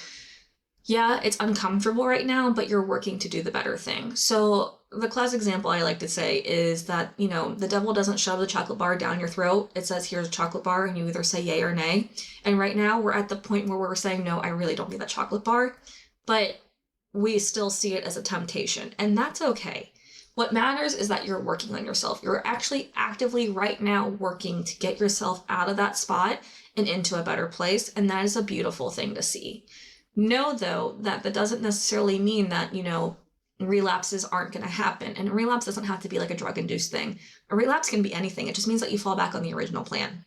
yeah, it's uncomfortable right now, but you're working to do the better thing. So the classic example I like to say is that, you know, the devil doesn't shove the chocolate bar down your throat. It says, here's a chocolate bar, and you either say yay or nay. And right now we're at the point where we're saying, no, I really don't need that chocolate bar. But we still see it as a temptation, and that's okay. What matters is that you're working on yourself. You're actually actively right now working to get yourself out of that spot and into a better place. And that is a beautiful thing to see. Know, though, that doesn't necessarily mean that, you know, relapses aren't going to happen. And a relapse doesn't have to be like a drug-induced thing. A relapse can be anything. It just means that you fall back on the original plan.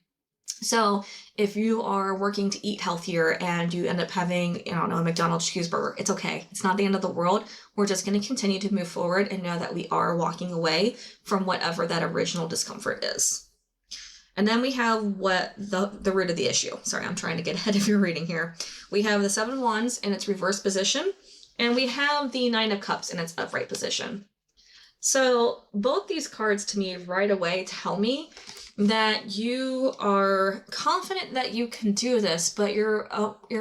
So if you are working to eat healthier and you end up having, I don't know, a McDonald's cheeseburger, it's okay. It's not the end of the world. We're just going to continue to move forward and know that we are walking away from whatever that original discomfort is. And then we have what the root of the issue. Sorry, I'm trying to get ahead of your reading here. We have the 7 of Wands in its reverse position, and we have the 9 of Cups in its upright position. So both these cards to me right away tell me that you are confident that you can do this, but you're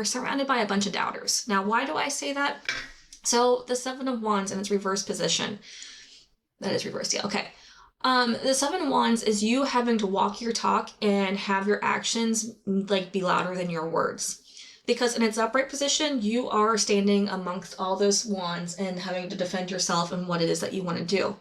surrounded by a bunch of doubters. Now, why do I say that? So the 7 of Wands in its reverse position, that is reversed, yeah, okay. The 7 of Wands is you having to walk your talk and have your actions like be louder than your words. Because in its upright position, you are standing amongst all those wands and having to defend yourself and what it is that you want to do.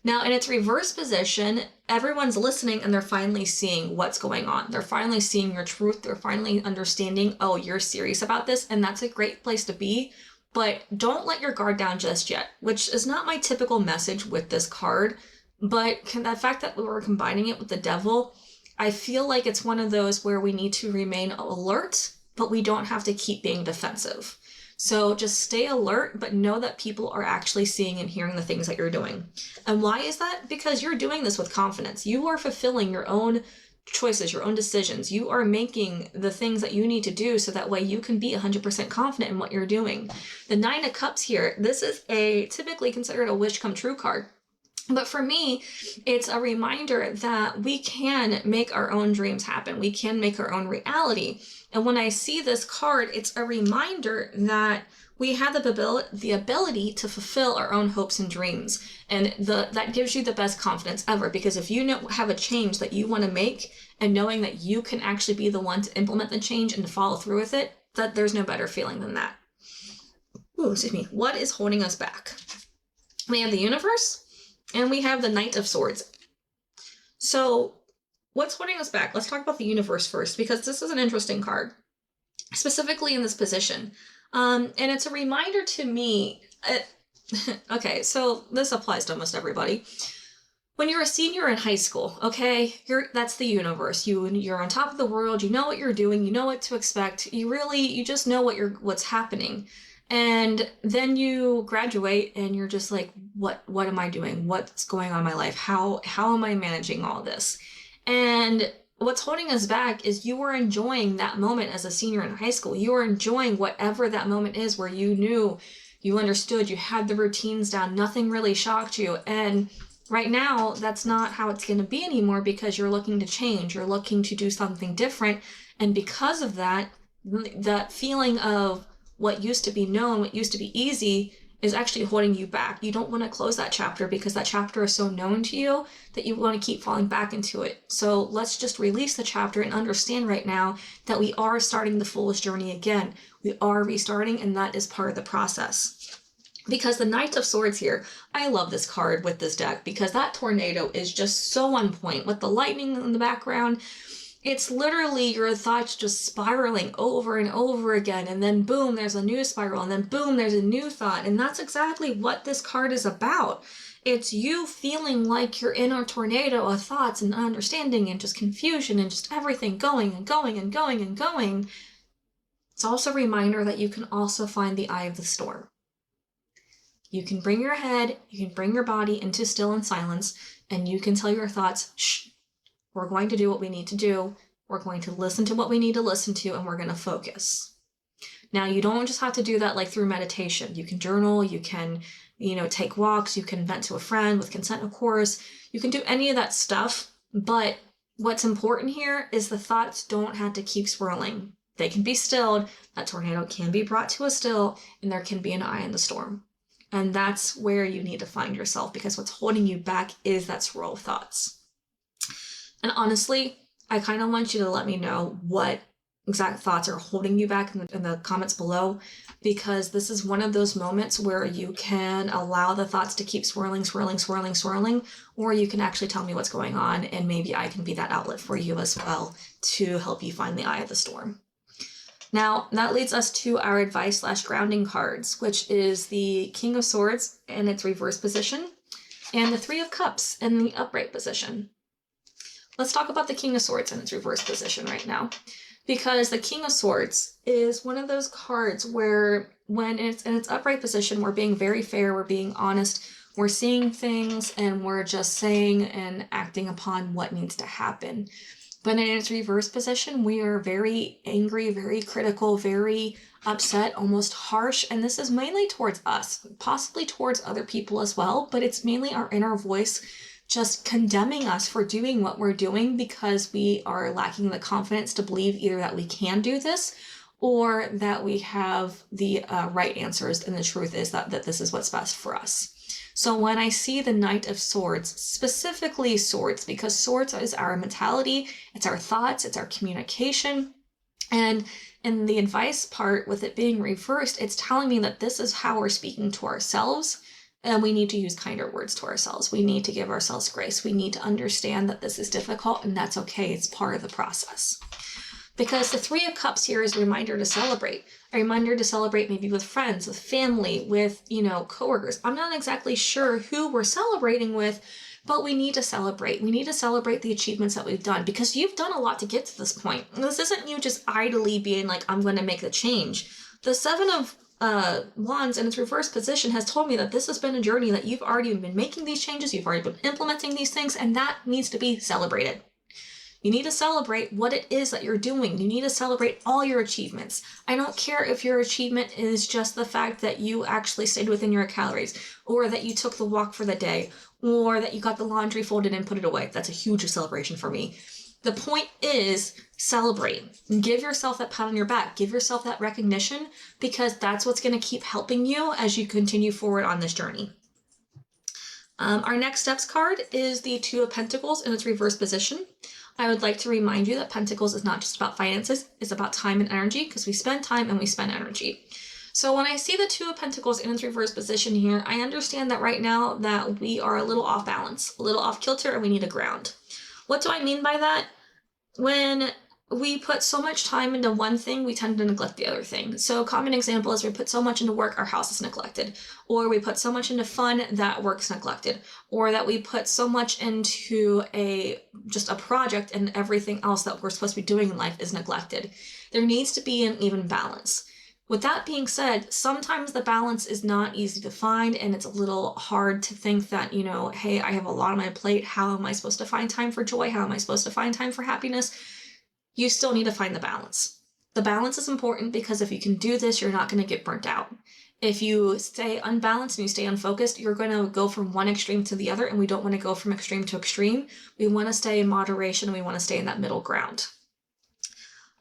Now, in its reverse position, everyone's listening and they're finally seeing what's going on. They're finally seeing your truth. They're finally understanding, oh, you're serious about this, and that's a great place to be. But don't let your guard down just yet, which is not my typical message with this card. But the fact that we were combining it with the devil, I feel like it's one of those where we need to remain alert, but we don't have to keep being defensive. So just stay alert, but know that people are actually seeing and hearing the things that you're doing. And why is that? Because you're doing this with confidence. You are fulfilling your own choices, your own decisions. You are making the things that you need to do so that way you can be 100% confident in what you're doing. The Nine of Cups here, this is typically considered a wish come true card. But for me, it's a reminder that we can make our own dreams happen. We can make our own reality. And when I see this card, it's a reminder that we have the ability to fulfill our own hopes and dreams. And that gives you the best confidence ever, because if you have a change that you want to make, and knowing that you can actually be the one to implement the change and to follow through with it, that there's no better feeling than that. Ooh, excuse me. What is holding us back? We have the universe, and we have the Knight of Swords. So what's holding us back? Let's talk about the universe first, because this is an interesting card, specifically in this position. And it's a reminder to me, okay, so this applies to almost everybody. When you're a senior in high school, okay, that's the universe. You're on top of the world, you know what you're doing, you know what to expect, you just know what's happening. And then you graduate and you're just like, what am I doing? What's going on in my life? How am I managing all this? And what's holding us back is you were enjoying that moment as a senior in high school. You were enjoying whatever that moment is where you knew, you understood, you had the routines down, nothing really shocked you. And right now, that's not how it's going to be anymore, because you're looking to change, you're looking to do something different. And because of that, that feeling of what used to be known, what used to be easy, is actually holding you back. You don't want to close that chapter because that chapter is so known to you that you want to keep falling back into it. So let's just release the chapter and understand right now that we are starting the foolish journey again. We are restarting, and that is part of the process. Because the Knight of Swords here, I love this card with this deck because that tornado is just so on point with the lightning in the background. It's literally your thoughts just spiraling over and over again, and then boom, there's a new spiral, and then boom, there's a new thought. And that's exactly what this card is about. It's you feeling like you're in a tornado of thoughts and understanding and just confusion and just everything going and going and going and going. It's also a reminder that you can also find the eye of the storm. You can bring your head, you can bring your body into still and silence, and you can tell your thoughts, shh, we're going to do what we need to do. We're going to listen to what we need to listen to, and we're going to focus. Now, you don't just have to do that like through meditation. You can journal, you can, take walks, you can vent to a friend with consent, of course. You can do any of that stuff, but what's important here is the thoughts don't have to keep swirling. They can be stilled, that tornado can be brought to a still, and there can be an eye in the storm. And that's where you need to find yourself, because what's holding you back is that swirl of thoughts. And honestly, I kind of want you to let me know what exact thoughts are holding you back in the comments below, because this is one of those moments where you can allow the thoughts to keep swirling, or you can actually tell me what's going on, and maybe I can be that outlet for you as well to help you find the eye of the storm. Now, that leads us to our advice/grounding cards, which is the King of Swords in its reverse position, and the Three of Cups in the upright position. Let's talk about the King of Swords in its reverse position right now, because the King of Swords is one of those cards where when it's in its upright position, we're being very fair, we're being honest, we're seeing things, and we're just saying and acting upon what needs to happen. But in its reverse position, we are very angry, very critical, very upset, almost harsh, and this is mainly towards us, possibly towards other people as well, but it's mainly our inner voice just condemning us for doing what we're doing because we are lacking the confidence to believe either that we can do this or that we have the right answers, and the truth is that this is what's best for us. So when I see the Knight of Swords, specifically swords, because swords is our mentality, it's our thoughts, it's our communication, and in the advice part with it being reversed, it's telling me that this is how we're speaking to ourselves. And we need to use kinder words to ourselves. We need to give ourselves grace. We need to understand that this is difficult, and that's okay. It's part of the process. Because the Three of Cups here is a reminder to celebrate. A reminder to celebrate maybe with friends, with family, with, coworkers. I'm not exactly sure who we're celebrating with, but we need to celebrate. We need to celebrate the achievements that we've done, because you've done a lot to get to this point. This isn't you just idly being like, I'm going to make the change. The Seven of Wands in its reverse position has told me that this has been a journey that you've already been making these changes, you've already been implementing these things, and that needs to be celebrated. You need to celebrate what it is that you're doing. You need to celebrate all your achievements. I don't care if your achievement is just the fact that you actually stayed within your calories, or that you took the walk for the day, or that you got the laundry folded and put it away. That's a huge celebration for me. The point is, celebrate. Give yourself that pat on your back. Give yourself that recognition, because that's what's going to keep helping you as you continue forward on this journey. Our next steps card is the Two of Pentacles in its reverse position. I would like to remind you that Pentacles is not just about finances, it's about time and energy, because we spend time and we spend energy. So when I see the Two of Pentacles in its reverse position here, I understand that right now that we are a little off balance, a little off kilter, and we need a ground. What do I mean by that? When we put so much time into one thing, we tend to neglect the other thing. So a common example is we put so much into work, our house is neglected. Or we put so much into fun, that work's neglected. Or that we put so much into just a project, and everything else that we're supposed to be doing in life is neglected. There needs to be an even balance. With that being said, sometimes the balance is not easy to find, and it's a little hard to think that, hey, I have a lot on my plate. How am I supposed to find time for joy? How am I supposed to find time for happiness? You still need to find the balance. The balance is important, because if you can do this, you're not going to get burnt out. If you stay unbalanced and you stay unfocused, you're going to go from one extreme to the other, and we don't want to go from extreme to extreme. We want to stay in moderation, and we want to stay in that middle ground.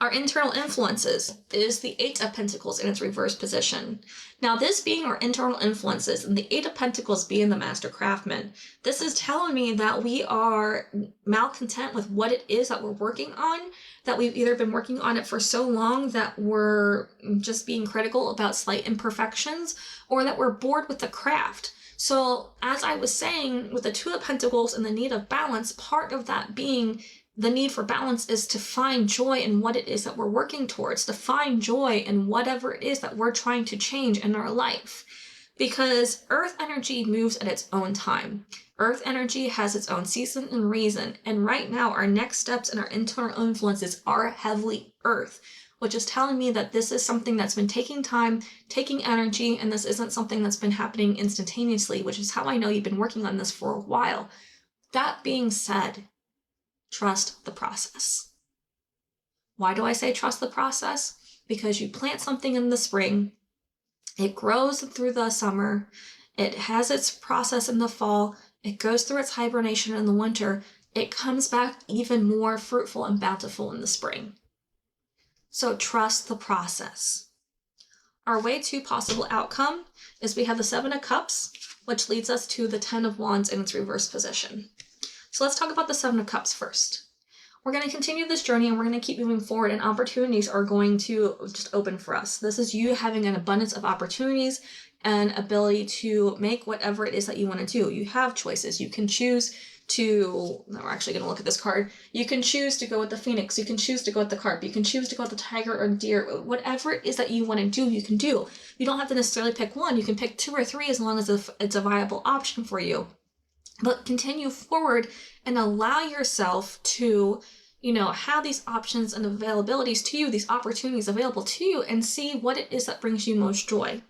Our internal influences is the Eight of Pentacles in its reverse position. Now, this being our internal influences, and the Eight of Pentacles being the Master Craftsman, this is telling me that we are malcontent with what it is that we're working on, that we've either been working on it for so long that we're just being critical about slight imperfections, or that we're bored with the craft. So, as I was saying, with the Two of Pentacles and the need of balance, part of that being the need for balance is to find joy in what it is that we're working towards, to find joy in whatever it is that we're trying to change in our life. Because earth energy moves at its own time. Earth energy has its own season and reason. And right now, our next steps and our internal influences are heavily earth, which is telling me that this is something that's been taking time, taking energy, and this isn't something that's been happening instantaneously, which is how I know you've been working on this for a while. That being said, trust the process. Why do I say trust the process? Because you plant something in the spring, it grows through the summer, it has its process in the fall, it goes through its hibernation in the winter, it comes back even more fruitful and bountiful in the spring. So trust the process. Our way to possible outcome is we have the Seven of Cups, which leads us to the Ten of Wands in its reverse position. So let's talk about the Seven of Cups first. We're going to continue this journey, and we're going to keep moving forward, and opportunities are going to just open for us. This is you having an abundance of opportunities and ability to make whatever it is that you want to do. You have choices. You can choose to, we're actually going to look at this card. You can choose to go with the Phoenix. You can choose to go with the Carp. You can choose to go with the Tiger or Deer. Whatever it is that you want to do, you can do. You don't have to necessarily pick one. You can pick two or three as long as it's a viable option for you. But continue forward and allow yourself to, have these options and availabilities to you, these opportunities available to you, and see what it is that brings you most joy.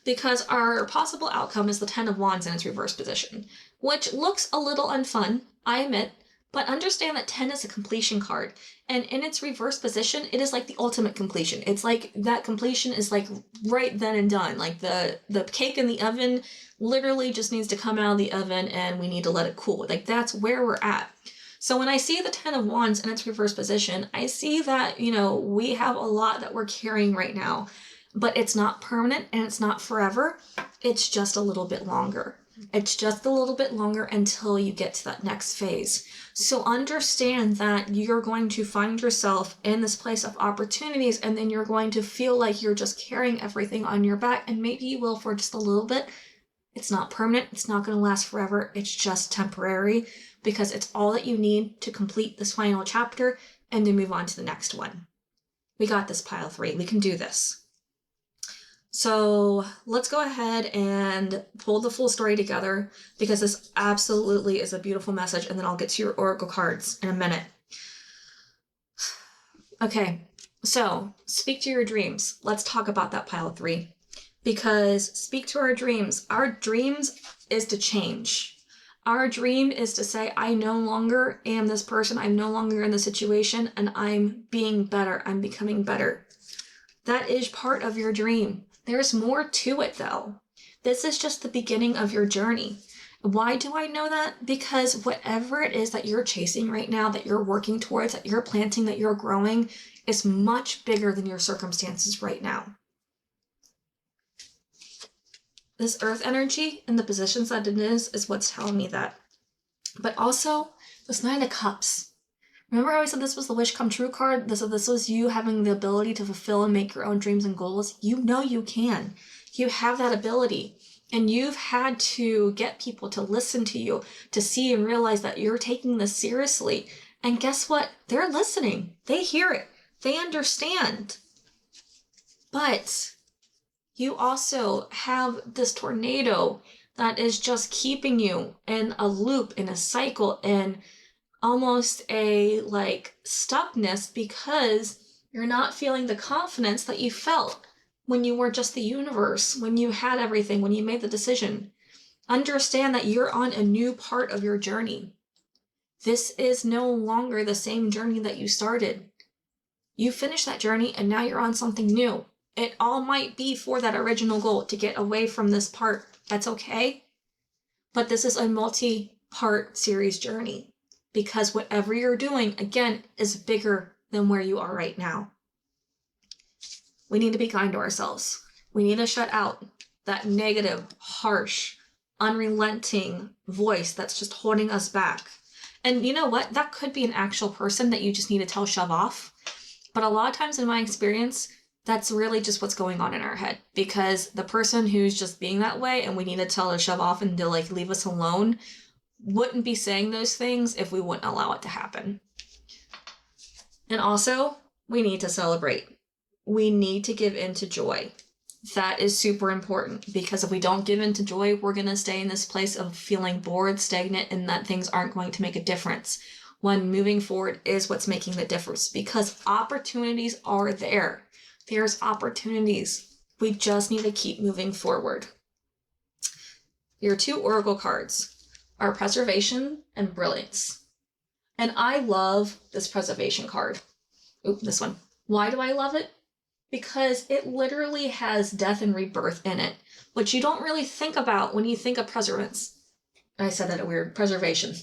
Because our possible outcome is the Ten of Wands in its reverse position, which looks a little unfun, I admit, but understand that 10 is a completion card. And in its reverse position, it is like the ultimate completion. It's like that completion is like right then and done. Like the cake in the oven literally just needs to come out of the oven, and we need to let it cool. Like that's where we're at. So when I see the Ten of Wands in its reverse position, I see that, we have a lot that we're carrying right now, but it's not permanent and it's not forever. It's just a little bit longer. It's just a little bit longer until you get to that next phase. So understand that you're going to find yourself in this place of opportunities, and then you're going to feel like you're just carrying everything on your back, and maybe you will for just a little bit. It's not permanent. It's not going to last forever. It's just temporary, because it's all that you need to complete this final chapter and then move on to the next one. We got this, pile 3. We can do this. So let's go ahead and pull the full story together, because this absolutely is a beautiful message, and then I'll get to your oracle cards in a minute. Okay, so speak to your dreams. Let's talk about that, pile 3. because speak to our dreams. Our dreams is to change. Our dream is to say, I no longer am this person. I'm no longer in the situation, and I'm being better. I'm becoming better. That is part of your dream. There's more to it, though. This is just the beginning of your journey. Why do I know that? Because whatever it is that you're chasing right now, that you're working towards, that you're planting, that you're growing, is much bigger than your circumstances right now. This earth energy and the positions that it is what's telling me that. But also, this Nine of Cups. Remember how I said this was the wish come true card? This was you having the ability to fulfill and make your own dreams and goals. You know you can. You have that ability. And you've had to get people to listen to you, to see and realize that you're taking this seriously. And guess what? They're listening. They hear it. They understand. But you also have this tornado that is just keeping you in a loop, in a cycle, in almost a stuckness, because you're not feeling the confidence that you felt when you were just the universe, when you had everything, when you made the decision. Understand that you're on a new part of your journey. This is no longer the same journey that you started. You finished that journey and now you're on something new. It all might be for that original goal, to get away from this part. That's okay. But this is a multi-part series journey, because whatever you're doing, again, is bigger than where you are right now. We need to be kind to ourselves. We need to shut out that negative, harsh, unrelenting voice that's just holding us back. And you know what? That could be an actual person that you just need to tell shove off. But a lot of times in my experience, that's really just what's going on in our head, because the person who's just being that way and we need to tell to shove off and to leave us alone wouldn't be saying those things if we wouldn't allow it to happen. And also, we need to celebrate. We need to give in to joy. That is super important, because if we don't give in to joy, we're going to stay in this place of feeling bored, stagnant, and that things aren't going to make a difference. When moving forward is what's making the difference, because opportunities are there. There's opportunities. We just need to keep moving forward. Your two oracle cards are preservation and brilliance. And I love this preservation card. Oop, this one. Why do I love it? Because it literally has death and rebirth in it, which you don't really think about when you think of preservance. I said that weird. Preservation.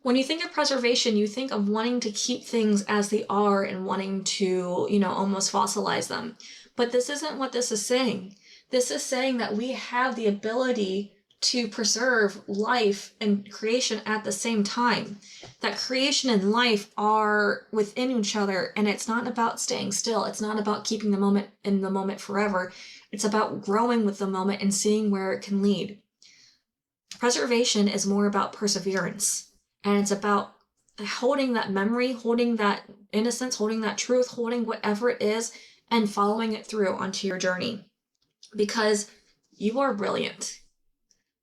When you think of preservation, you think of wanting to keep things as they are and wanting to, almost fossilize them. But this isn't what this is saying. This is saying that we have the ability to preserve life and creation at the same time. That creation and life are within each other, and it's not about staying still. It's not about keeping the moment in the moment forever. It's about growing with the moment and seeing where it can lead. Preservation is more about perseverance, and it's about holding that memory, holding that innocence, holding that truth, holding whatever it is, and following it through onto your journey. Because you are brilliant.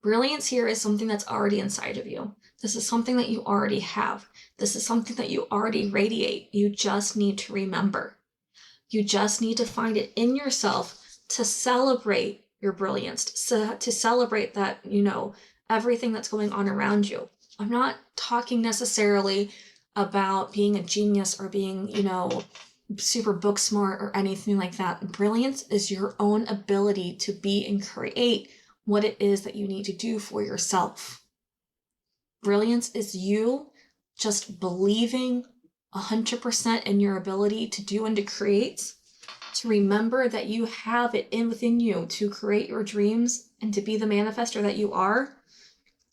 Brilliance here is something that's already inside of you. This is something that you already have. This is something that you already radiate. You just need to remember. You just need to find it in yourself to celebrate your brilliance, to celebrate that, everything that's going on around you. I'm not talking necessarily about being a genius or being, super book smart or anything like that. Brilliance is your own ability to be and create what it is that you need to do for yourself. Brilliance is you just believing 100% in your ability to do and to create, to remember that you have it within you to create your dreams and to be the manifester that you are.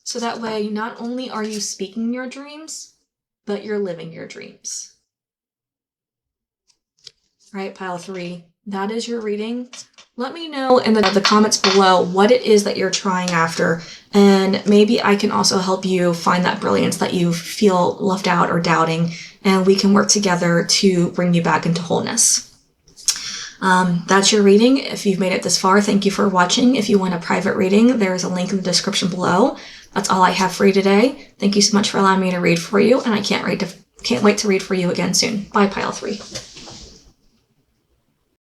So that way, not only are you speaking your dreams, but you're living your dreams. All right, pile 3. That is your reading. Let me know in the comments below what it is that you're trying after, and maybe I can also help you find that brilliance that you feel left out or doubting, and we can work together to bring you back into wholeness. That's your reading. If you've made it this far, thank you for watching. If you want a private reading, there's a link in the description below. That's all I have for you today. Thank you so much for allowing me to read for you, and I can't wait to read for you again soon. Bye, pile 3.